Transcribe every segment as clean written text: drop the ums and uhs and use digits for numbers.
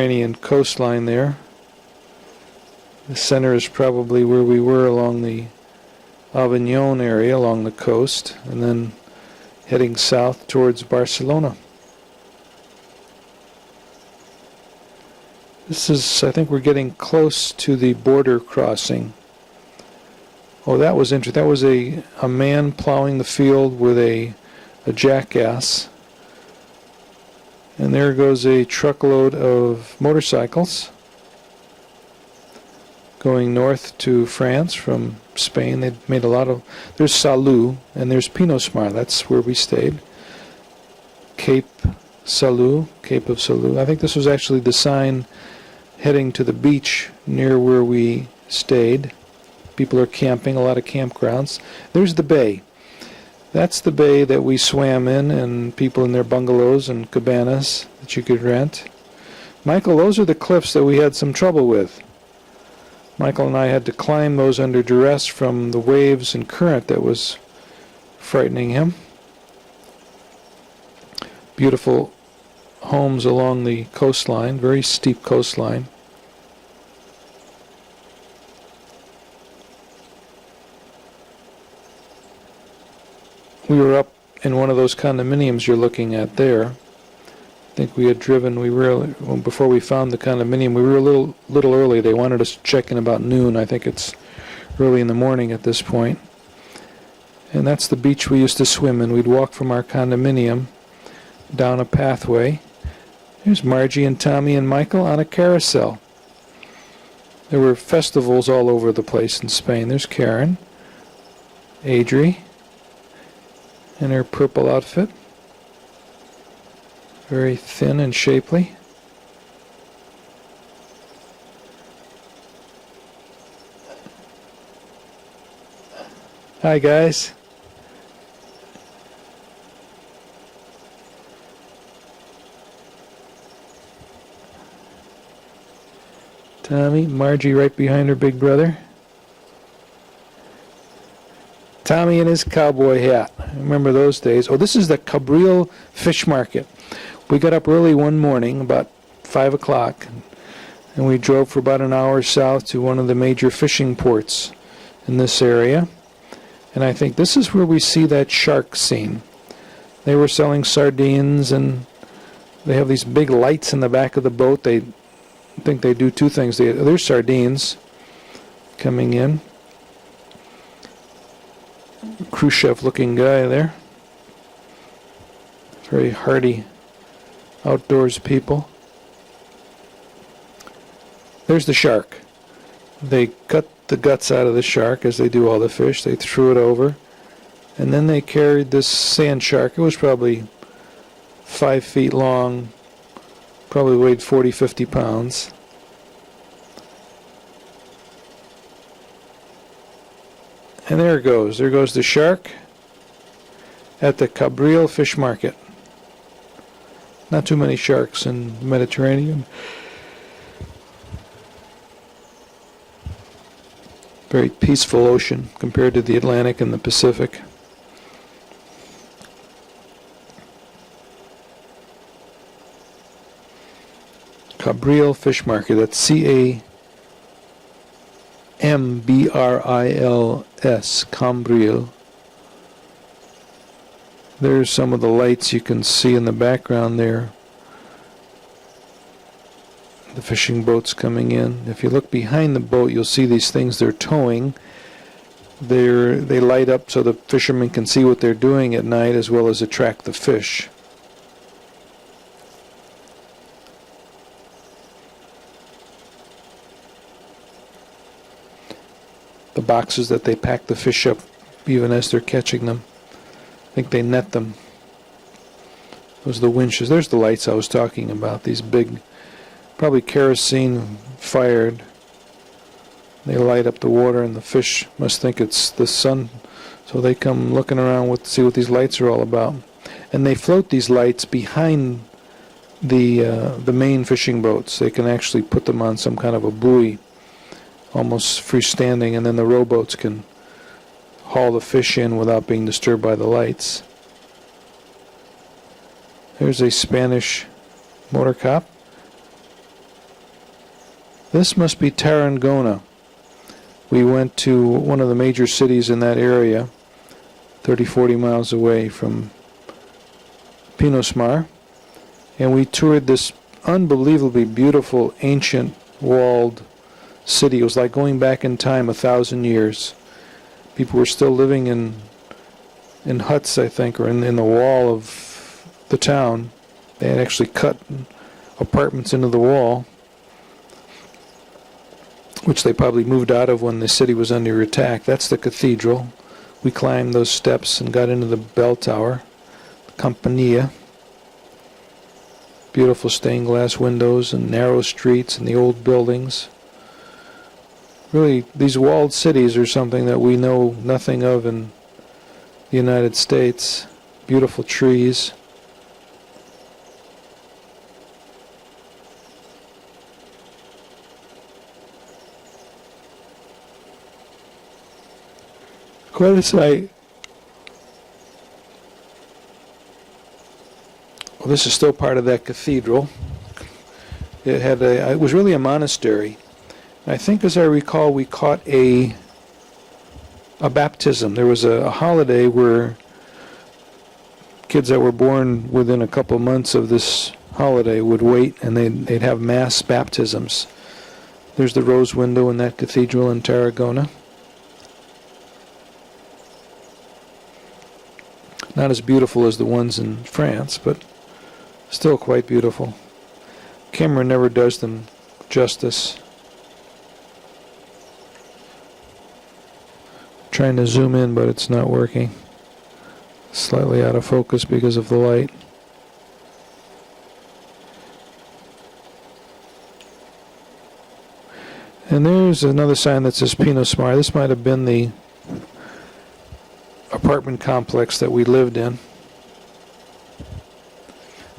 Mediterranean coastline there. The center is probably where we were along the Avignon area, along the coast, and then heading south towards Barcelona. This is, I think we're getting close to the border crossing. Oh, that was interesting. That was a man plowing the field with a jackass. And there goes a truckload of motorcycles going north to France from Spain. They've made a lot of... There's Salou and there's Pinosmar. That's where we stayed. Cape Salou, Cape of Salou. I think this was actually the sign heading to the beach near where we stayed. People are camping, a lot of campgrounds. There's the bay. That's the bay that we swam in, and people in their bungalows and cabanas that you could rent. Michael, those are the cliffs that we had some trouble with. Michael and I had to climb those under duress from the waves and current that was frightening him. Beautiful homes along the coastline, very steep coastline. We were up in one of those condominiums you're looking at there. I think we had driven, before we found the condominium, we were a little early. They wanted us to check in about noon. I think it's early in the morning at this point. And that's the beach we used to swim in. We'd walk from our condominium down a pathway. There's Margie and Tommy and Michael on a carousel. There were festivals all over the place in Spain. There's Caryn, Adri, in her purple outfit, very thin and shapely. Hi guys. Tommy, Margie right behind her big brother. Tommy in his cowboy hat. I remember those days. Oh, this is the Cambrils fish market. We got up early one morning, about 5 o'clock, and we drove for about an hour south to one of the major fishing ports in this area. And I think this is where we see that shark scene. They were selling sardines, and they have these big lights in the back of the boat. They think they do two things. There's sardines coming in. Khrushchev looking guy there. Very hardy outdoors people. There's the shark. They cut the guts out of the shark, as they do all the fish. They threw it over, and then they carried this sand shark. It was probably 5 feet long, probably weighed 40-50 pounds. And there it goes. There goes the shark at the Cambrils fish market. Not too many sharks in the Mediterranean. Very peaceful ocean compared to the Atlantic and the Pacific. Cambrils fish market. That's C-A-M-B-R-I-L-S, Cambrils. There's some of the lights you can see in the background there. The fishing boats coming in. If you look behind the boat, you'll see these things they're towing. They light up so the fishermen can see what they're doing at night, as well as attract the fish. The boxes that they pack the fish up even as they're catching them. I think they net them. Those are the winches. There's the lights I was talking about. These big, probably kerosene fired. They light up the water, and the fish must think it's the sun, so they come looking around to see what these lights are all about. And they float these lights behind the main fishing boats. They can actually put them on some kind of a buoy, almost freestanding, and then the rowboats can haul the fish in without being disturbed by the lights. There's a Spanish motor cop. This must be Tarragona. We went to one of the major cities in that area, 30-40 miles away from Pinosmar, and we toured this unbelievably beautiful ancient walled city. It was like going back in time 1,000 years. People were still living in huts, I think, or in the wall of the town. They had actually cut apartments into the wall, which they probably moved out of when the city was under attack. That's the cathedral. We climbed those steps and got into the bell tower, the Campanilla. Beautiful stained glass windows and narrow streets and the old buildings. Really, these walled cities are something that we know nothing of in the United States. Beautiful trees. Quite a sight. Well, this is still part of that cathedral. It was really a monastery. I think, as I recall, we caught a baptism. There was a holiday where kids that were born within a couple months of this holiday would wait, and they'd have mass baptisms. There's the rose window in that cathedral in Tarragona. Not as beautiful as the ones in France, but still quite beautiful. Camera never does them justice. Trying to zoom in, but it's not working. Slightly out of focus because of the light. And there's another sign that says Pinosmar. This might have been the apartment complex that we lived in.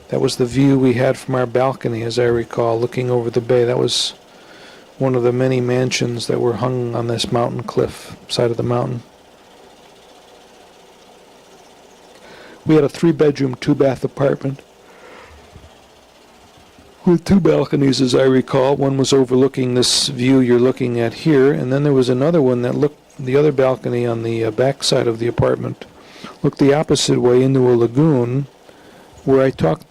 That was the view we had from our balcony, as I recall, looking over the bay. That was one of the many mansions that were hung on this mountain cliff, side of the mountain. We had a 3-bedroom, 2-bath apartment with 2 balconies, as I recall. One was overlooking this view you're looking at here, and then there was another one that looked, the other balcony on the back side of the apartment, looked the opposite way into a lagoon, where I taught